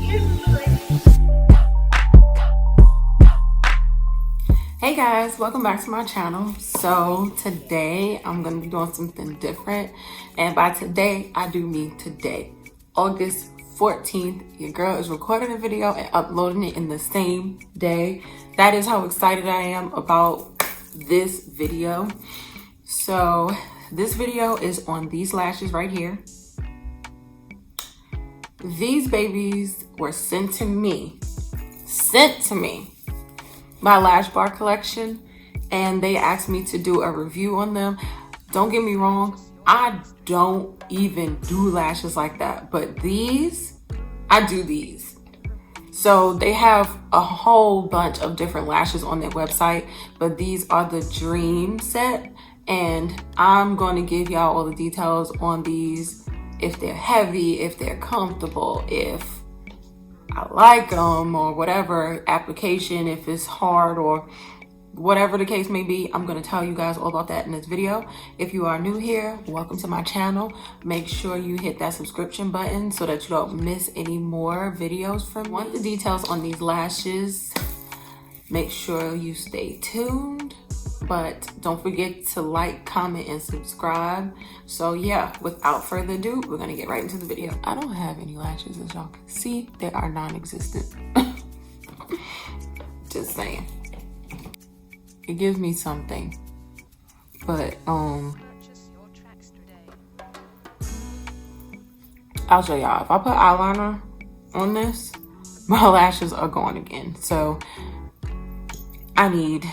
Hey guys, welcome back to my channel. So today I'm gonna be doing something different, and by today I do mean today, August 14th. Your girl is recording a video and uploading it in the same day. That is how excited I am about this video. So this video is on these lashes right here. These babies were sent to me by Lash Bar Collection, and they asked me to do a review on them. Don't get me wrong, I don't even do lashes like that, but these, I do these. So they have a whole bunch of different lashes on their website, but these are the dream set, and I'm going to give y'all all the details on these, if they're heavy, if they're comfortable, if I like them, or whatever application, if it's hard or whatever the case may be. I'm going to tell you guys all about that in this video. If you are new here, welcome to my channel. Make sure you hit that subscription button so that you don't miss any more videos from me. Want the details on these lashes, make sure you stay tuned, but don't forget to like, comment, and subscribe. So yeah, without further ado, we're gonna get right into the video. I don't have any lashes, as y'all can see. They are non-existent. Just saying. It gives me something, but I'll show y'all. If I put eyeliner on this, my lashes are gone again. So I need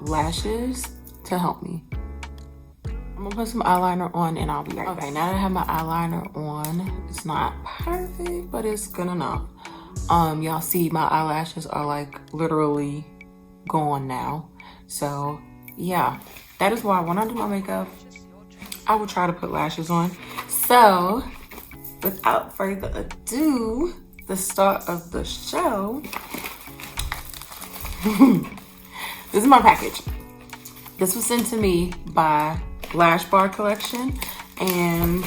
lashes to help me. I'm gonna put some eyeliner on and I'll be right back. Okay, now that I have my eyeliner on, it's not perfect, but it's good enough. Y'all see my eyelashes are like literally gone now. So yeah, that is why when I do my makeup, I will try to put lashes on. So without further ado, the start of the show. This is my package. This was sent to me by Lash Bar Collection, and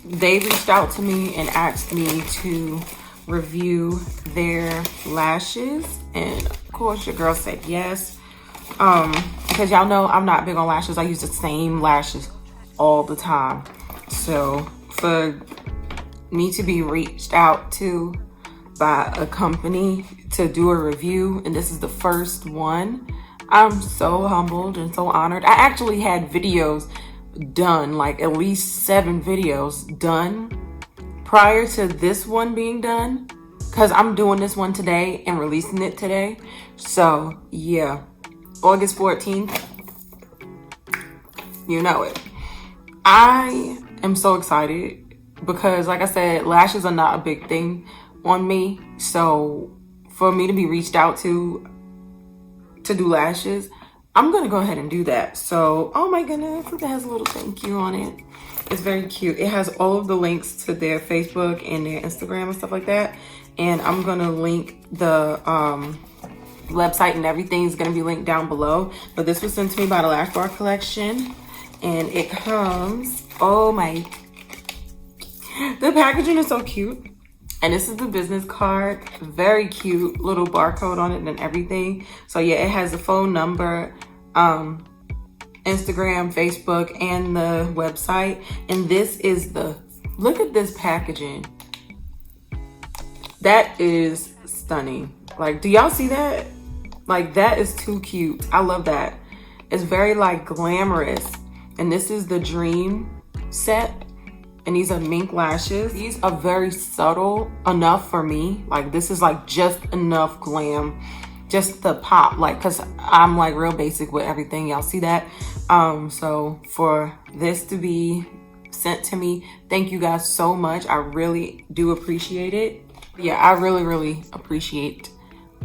they reached out to me and asked me to review their lashes, and of course your girl said yes. Because y'all know I'm not big on lashes. I use the same lashes all the time. So for me to be reached out to by a company to do a review, and this is the first one, I'm so humbled and so honored. I actually had videos done, like at least 7 videos done prior to this one being done, because I'm doing this one today and releasing it today. So yeah, August 14th, you know it. I am so excited because, like I said, lashes are not a big thing on me. So for me to be reached out to do lashes, I'm gonna go ahead and do that. So, oh my goodness, it has a little thank you on it. It's very cute. It has all of the links to their Facebook and their Instagram and stuff like that. And I'm gonna link the website, and everything is gonna be linked down below. But this was sent to me by the Lash Bar Collection, and it comes, oh my, the packaging is so cute. And this is the business card, very cute, little barcode on it and everything. So yeah, it has the phone number, Instagram, Facebook, and the website. And this is the, look at this packaging. That is stunning. Like, do y'all see that? Like, that is too cute. I love that. It's very like glamorous. And this is the dream set. And these are mink lashes. These are very subtle enough for me. Like, this is like just enough glam, just the pop, like, cause I'm like real basic with everything. Y'all see that? So for this to be sent to me, thank you guys so much. I really do appreciate it. Yeah, I really appreciate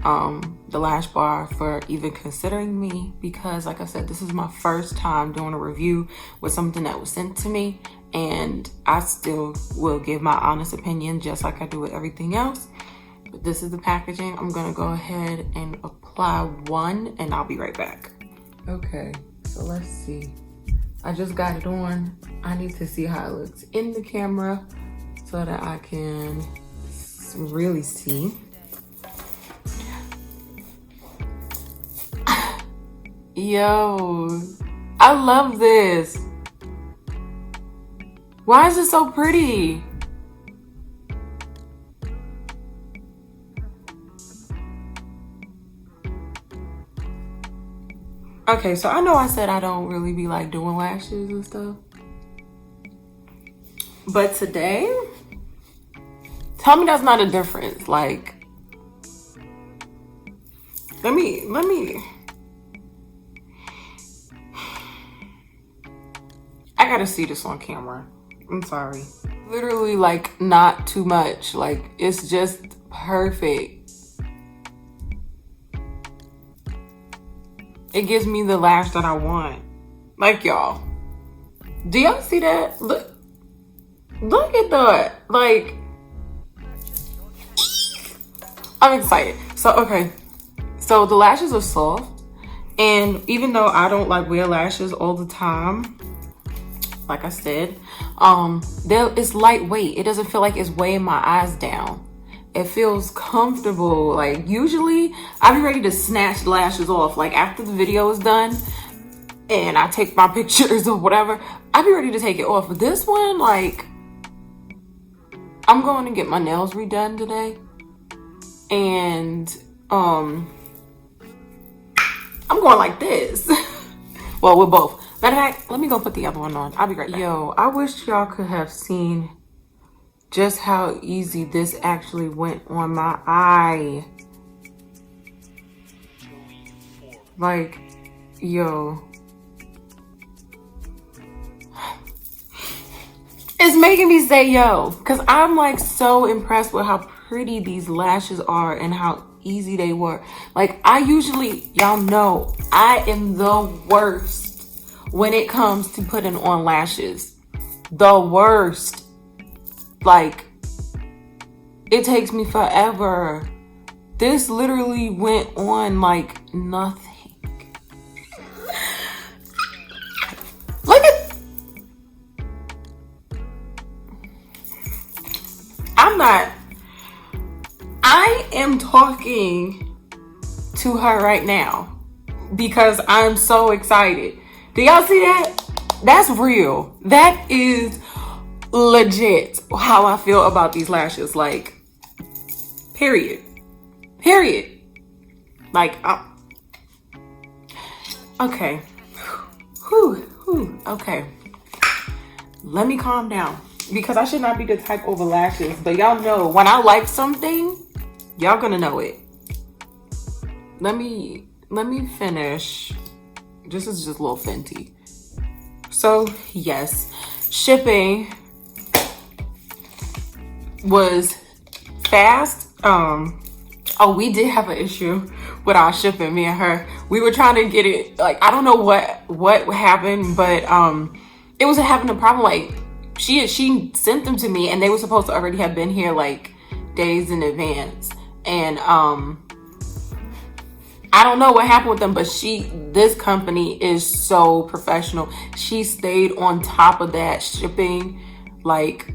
the Lash Bar for even considering me, because like I said, this is my first time doing a review with something that was sent to me, and I still will give my honest opinion just like I do with everything else. But this is the packaging. I'm gonna go ahead and apply one, and I'll be right back. Okay, so let's see. I just got it on. I need to see how it looks in the camera so that I can really see. Yo, I love this. Why is it so pretty? Okay, so I know I said I don't really be like doing lashes and stuff. But today, tell me that's not a difference. Like, let me. I gotta see this on camera. I'm sorry. Literally, like, not too much. Like, it's just perfect. It gives me the lash that I want. Like, y'all. Do y'all see that? Look at that. Like, I'm excited. So, okay. So, the lashes are soft. And even though I don't, like, wear lashes all the time, like I said, it's lightweight. It doesn't feel like it's weighing my eyes down. It feels comfortable. Like, usually I be ready to snatch the lashes off. Like, after the video is done and I take my pictures or whatever, I be ready to take it off. But this one, like, I'm going to get my nails redone today. And I'm going like this. Well, we're both. Matter of fact, let me go put the other one on. I'll be right back. Yo, I wish y'all could have seen just how easy this actually went on my eye. Like, yo. It's making me say yo, because I'm like so impressed with how pretty these lashes are and how easy they were. Like, I usually, y'all know, I am the worst when it comes to putting on lashes. The worst. Like, it takes me forever. This literally went on like nothing. Look at, I am talking to her right now because I'm so excited. Do y'all see that? That's real. That is legit how I feel about these lashes. Like, period. Like, okay. Okay. Let me calm down, because I should not be the type over lashes. But y'all know, when I like something, y'all gonna know it. Let me finish. This is just a little Fenty. So, yes, shipping was fast. Oh, we did have an issue with our shipping, me and her. We were trying to get it, like, I don't know what happened, but it was having a problem. Like, she sent them to me and they were supposed to already have been here like days in advance. And I don't know what happened with them, but this company is so professional. She stayed on top of that shipping. Like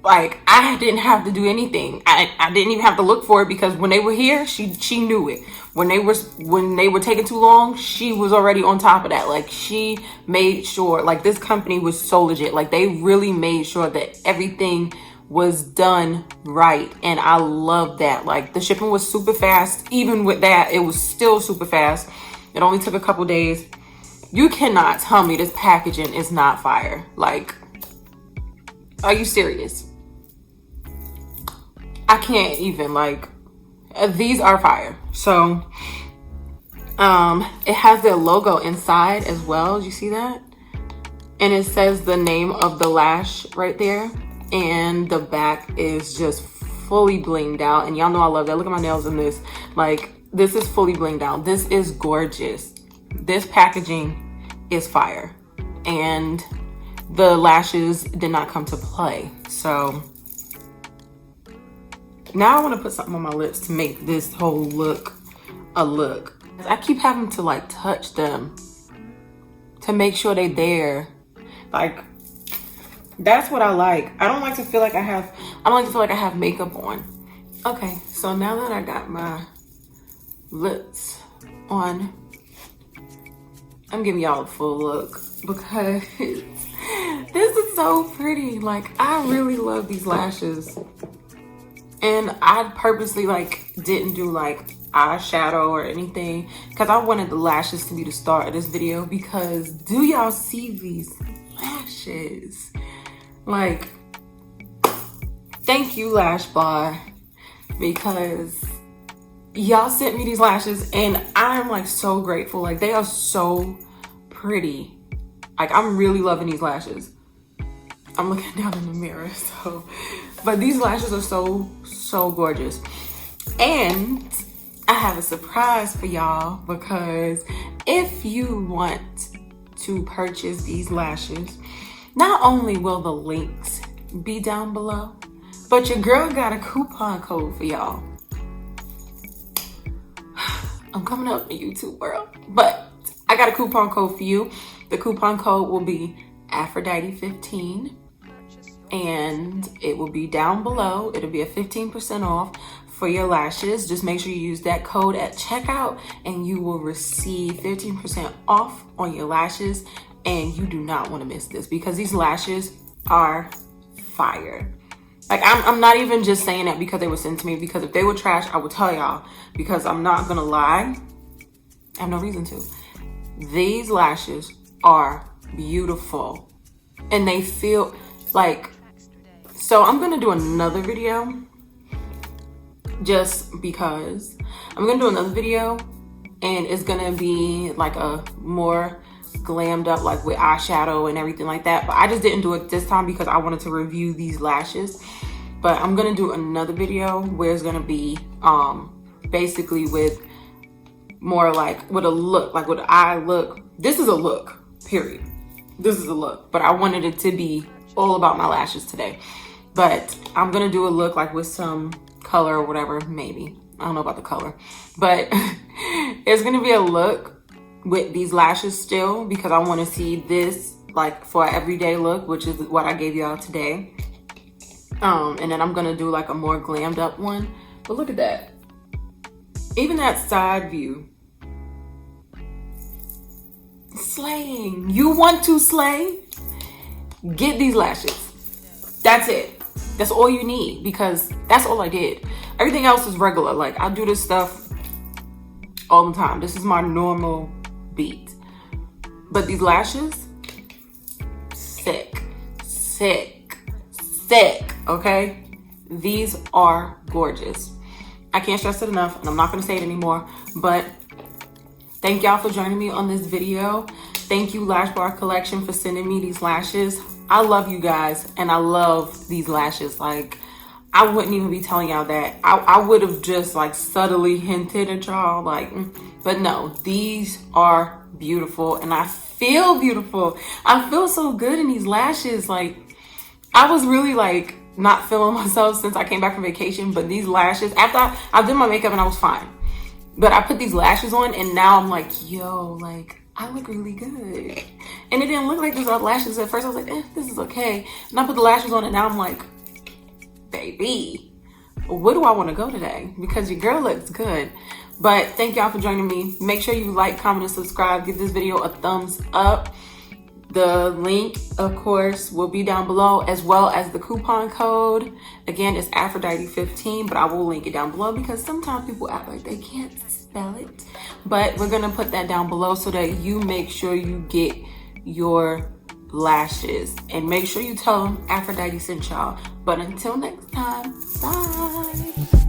I didn't have to do anything. I didn't even have to look for it, because when they were here, she knew it. When they were taking too long, she was already on top of that. Like, she made sure, like, this company was so legit. Like, they really made sure that everything was done right, and I love that. Like, the shipping was super fast. Even with that, it was still super fast. It only took a couple days. You cannot tell me this packaging is not fire. Like, are you serious? I can't even, like, these are fire. So it has their logo inside as well. Do you see that? And it says the name of the lash right there. And the back is just fully blinged out. And y'all know I love that. Look at my nails in this. Like, this is fully blinged out. This is gorgeous. This packaging is fire. And the lashes did not come to play. So now I want to put something on my lips to make this whole look a look. I keep having to, like, touch them to make sure they're there. Like, That's what I like. I don't like to feel like I have makeup on. Okay, so now that I got my lips on, I'm giving y'all a full look because this is so pretty. Like, I really love these lashes. And I purposely like didn't do like eyeshadow or anything because I wanted the lashes to be the start of this video, because do y'all see these lashes? Like, thank you, Lash Bar, because y'all sent me these lashes and I'm like so grateful. Like, they are so pretty. Like, I'm really loving these lashes. I'm looking down in the mirror, so, but these lashes are so gorgeous. And I have a surprise for y'all, because if you want to purchase these lashes, not only will the links be down below, but your girl got a coupon code for y'all. I'm coming up in YouTube world, but I got a coupon code for you. The coupon code will be Aphrodite15, and it will be down below. It'll be a 15% off for your lashes. Just make sure you use that code at checkout and you will receive 15% off on your lashes. And you do not want to miss this, because these lashes are fire. Like, I'm not even just saying that because they were sent to me, because if they were trash, I would tell y'all, because I'm not gonna lie. I have no reason to. These lashes are beautiful and they feel like, so I'm gonna do another video, just because I'm gonna do another video, and it's gonna be like a more glammed up, like with eyeshadow and everything like that. But I just didn't do it this time because I wanted to review these lashes. But I'm gonna do another video where it's gonna be basically with more like with a look, like with eye look. This is a look, period. This is a look, but I wanted it to be all about my lashes today. But I'm gonna do a look like with some color or whatever, maybe. I don't know about the color, but it's gonna be a look with these lashes still, because I wanna see this like for an everyday look, which is what I gave y'all today. And then I'm gonna do like a more glammed up one. But look at that. Even that side view. Slaying. You want to slay? Get these lashes. That's it. That's all you need, because that's all I did. Everything else is regular. Like, I do this stuff all the time. This is my normal beat. But these lashes, sick, okay? These are gorgeous. I can't stress it enough, and I'm not gonna say it anymore, but thank y'all for joining me on this video. Thank you, Lash Bar Kollection, for sending me these lashes. I love you guys, and I love these lashes. Like, I wouldn't even be telling y'all that. I would have just like subtly hinted at y'all, like, but no, these are beautiful, and I feel beautiful. I feel so good in these lashes. Like, I was really like not feeling myself since I came back from vacation, but these lashes, after I did my makeup and I was fine, but I put these lashes on and now I'm like, yo, like, I look really good. And it didn't look like these lashes at first. I was like, this is okay. And I put the lashes on and now I'm like, baby, where do I want to go today? Because your girl looks good. But thank y'all for joining me. Make sure you like, comment, and subscribe. Give this video a thumbs up. The link, of course, will be down below, as well as the coupon code. Again, it's Aphrodite15, but I will link it down below because sometimes people act like they can't spell it. But we're gonna put that down below so that you make sure you get your lashes. And make sure you tell them Aphrodite sent y'all. But until next time, bye.